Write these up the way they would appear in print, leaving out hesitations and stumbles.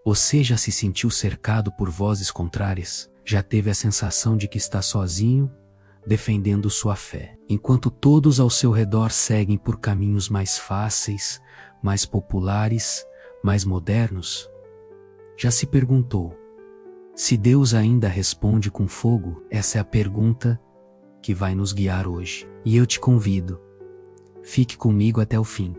Você já se sentiu cercado por vozes contrárias? Já teve a sensação de que está sozinho, defendendo sua fé, enquanto todos ao seu redor seguem por caminhos mais fáceis, mais populares, mais modernos? Já se perguntou: se Deus ainda responde com fogo? Essa é a pergunta que vai nos guiar hoje. E eu te convido, fique comigo até o fim,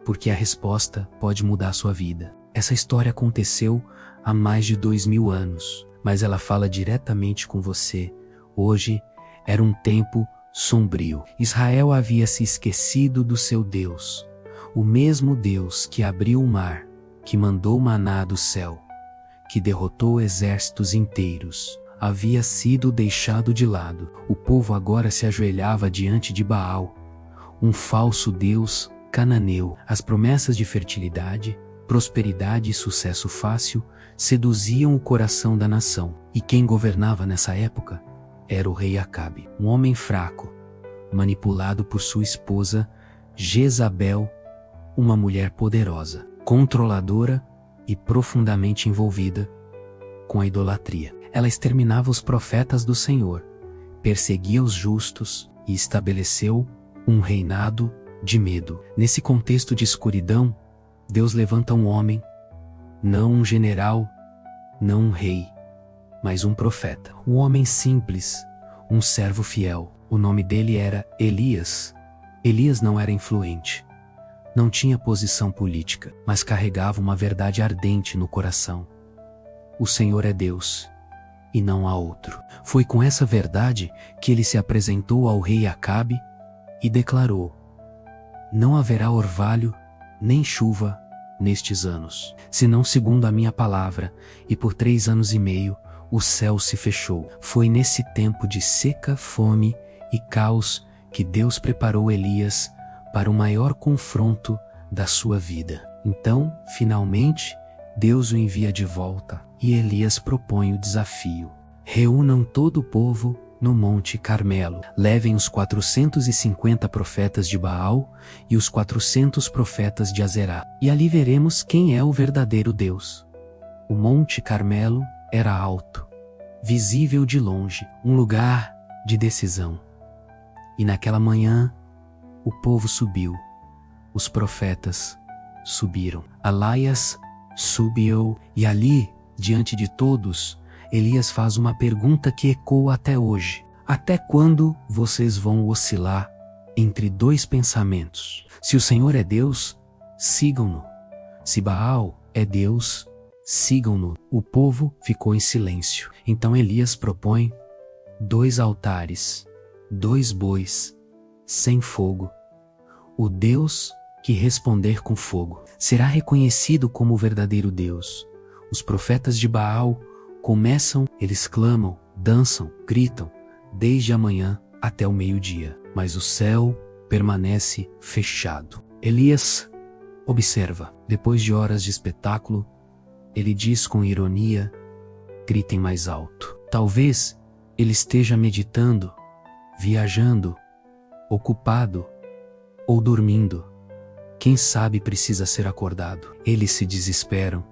porque a resposta pode mudar a sua vida. Essa história aconteceu há mais de 2000 anos, mas ela fala diretamente com você. Hoje era um tempo sombrio. Israel havia se esquecido do seu Deus, o mesmo Deus que abriu o mar, que mandou maná do céu, que derrotou exércitos inteiros, havia sido deixado de lado. O povo agora se ajoelhava diante de Baal, um falso deus cananeu. As promessas de fertilidade, prosperidade e sucesso fácil seduziam o coração da nação. E quem governava nessa época era o rei Acabe, um homem fraco, manipulado por sua esposa Jezabel, uma mulher poderosa, controladora e profundamente envolvida com a idolatria. Ela exterminava os profetas do Senhor, perseguia os justos e estabeleceu um reinado de medo. Nesse contexto de escuridão, Deus levanta um homem, não um general, não um rei, mas um profeta. Um homem simples, um servo fiel. O nome dele era Elias. Elias não era influente, não tinha posição política, mas carregava uma verdade ardente no coração. O Senhor é Deus, e não há outro. Foi com essa verdade que ele se apresentou ao rei Acabe e declarou: não haverá orvalho nem chuva nestes anos, senão segundo a minha palavra, e por 3 anos e meio o céu se fechou. Foi nesse tempo de seca, fome e caos que Deus preparou Elias para o maior confronto da sua vida. Então, finalmente, Deus o envia de volta e Elias propõe o desafio: reúnam todo o povo no Monte Carmelo. Levem os 450 profetas de Baal e os 400 profetas de Azerá, e ali veremos quem é o verdadeiro Deus. O Monte Carmelo era alto, visível de longe, um lugar de decisão. E naquela manhã, o povo subiu, os profetas subiram, Elaias subiu, e ali, diante de todos, Elias faz uma pergunta que ecoa até hoje: até quando vocês vão oscilar entre 2 pensamentos? Se o Senhor é Deus, sigam-no. Se Baal é Deus, sigam-no. O povo ficou em silêncio. Então Elias propõe 2 altares, 2 bois, sem fogo. O Deus que responder com fogo será reconhecido como o verdadeiro Deus. Os profetas de Baal começam, eles clamam, dançam, gritam, desde a manhã até o meio-dia, mas o céu permanece fechado. Elias observa. Depois de horas de espetáculo, ele diz com ironia: gritem mais alto. Talvez ele esteja meditando, viajando, ocupado ou dormindo. Quem sabe precisa ser acordado. Eles se desesperam,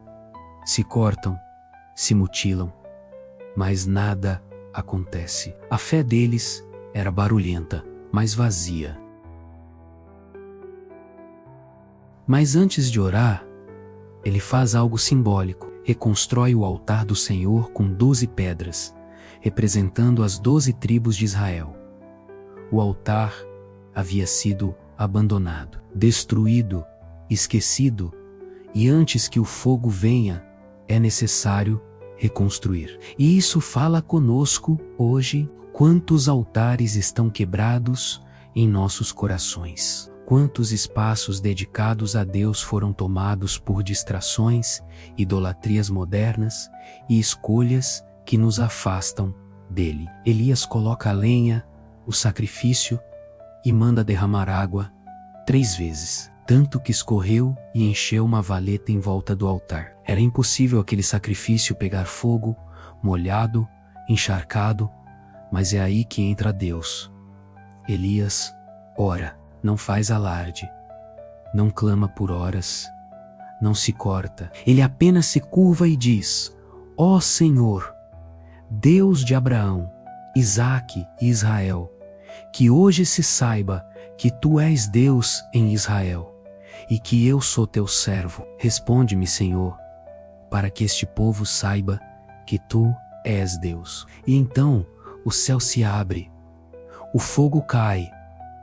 se cortam, se mutilam, mas nada acontece. A fé deles era barulhenta, mas vazia. Mas antes de orar, ele faz algo simbólico. Reconstrói o altar do Senhor com 12 pedras, representando as 12 tribos de Israel. O altar havia sido abandonado, destruído, esquecido, e antes que o fogo venha, é necessário reconstruir. E isso fala conosco hoje. Quantos altares estão quebrados em nossos corações? Quantos espaços dedicados a Deus foram tomados por distrações, idolatrias modernas e escolhas que nos afastam dele? Elias coloca a lenha, o sacrifício, e manda derramar água 3 vezes, tanto que escorreu e encheu uma valeta em volta do altar. Era impossível aquele sacrifício pegar fogo, molhado, encharcado, mas é aí que entra Deus. Elias ora, não faz alarde, não clama por horas, não se corta. Ele apenas se curva e diz: ó Senhor, Deus de Abraão, Isaque e Israel, que hoje se saiba que tu és Deus em Israel e que eu sou teu servo. Responde-me, Senhor, para que este povo saiba que tu és Deus. E então o céu se abre, o fogo cai,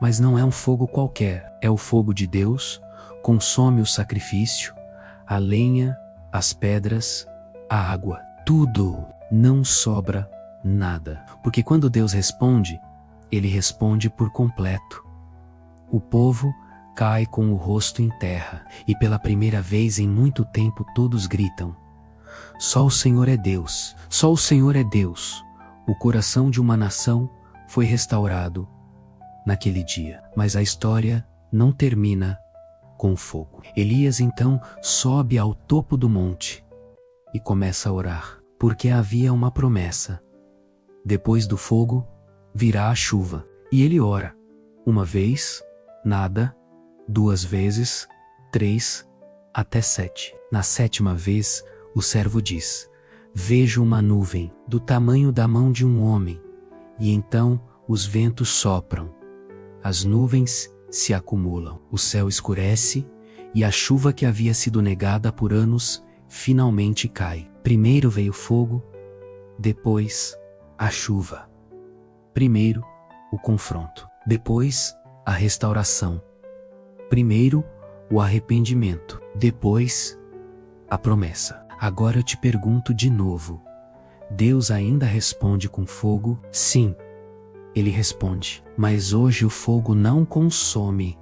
mas não é um fogo qualquer, é o fogo de Deus, consome o sacrifício, a lenha, as pedras, a água, tudo, não sobra nada. Porque quando Deus responde, Ele responde por completo. O povo cai com o rosto em terra, e pela primeira vez em muito tempo todos gritam: só o Senhor é Deus, só o Senhor é Deus. O coração de uma nação foi restaurado naquele dia. Mas a história não termina com fogo. Elias então sobe ao topo do monte e começa a orar, porque havia uma promessa: depois do fogo virá a chuva. E ele ora, uma vez, nada, 2 vezes, 3, até 7. Na 7ª vez, o servo diz: vejo uma nuvem do tamanho da mão de um homem, e então os ventos sopram, as nuvens se acumulam, o céu escurece, e a chuva que havia sido negada por anos finalmente cai. Primeiro veio o fogo, depois a chuva. Primeiro o confronto, depois a restauração. Primeiro o arrependimento, depois a promessa. Agora eu te pergunto de novo: Deus ainda responde com fogo? Sim, Ele responde. Mas hoje o fogo não consome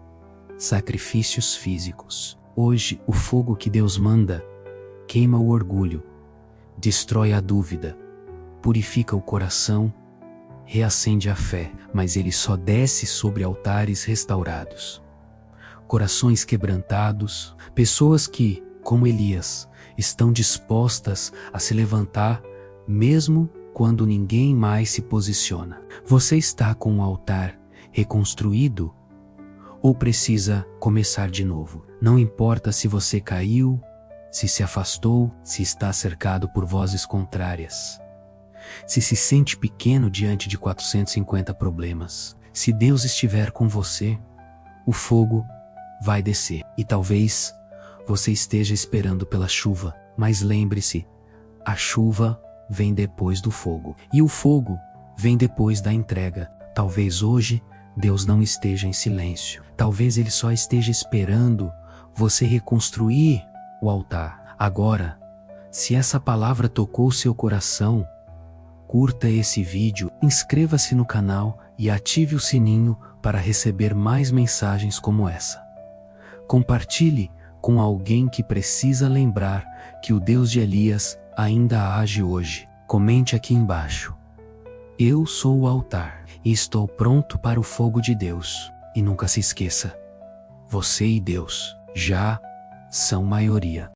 sacrifícios físicos. Hoje o fogo que Deus manda queima o orgulho, destrói a dúvida, purifica o coração, reacende a fé. Mas ele só desce sobre altares restaurados, corações quebrantados, pessoas que, como Elias, estão dispostas a se levantar mesmo quando ninguém mais se posiciona. Você está com o altar reconstruído ou precisa começar de novo? Não importa se você caiu, se afastou, se está cercado por vozes contrárias, se sente pequeno diante de 450 problemas. Se Deus estiver com você, o fogo vai descer. E talvez você esteja esperando pela chuva, mas lembre-se, a chuva vem depois do fogo, e o fogo vem depois da entrega. Talvez hoje Deus não esteja em silêncio. Talvez Ele só esteja esperando você reconstruir o altar. Agora, se essa palavra tocou seu coração, curta esse vídeo, inscreva-se no canal e ative o sininho para receber mais mensagens como essa. Compartilhe com alguém que precisa lembrar que o Deus de Elias ainda age hoje. Comente aqui embaixo: eu sou o altar e estou pronto para o fogo de Deus. E nunca se esqueça, você e Deus já são maioria.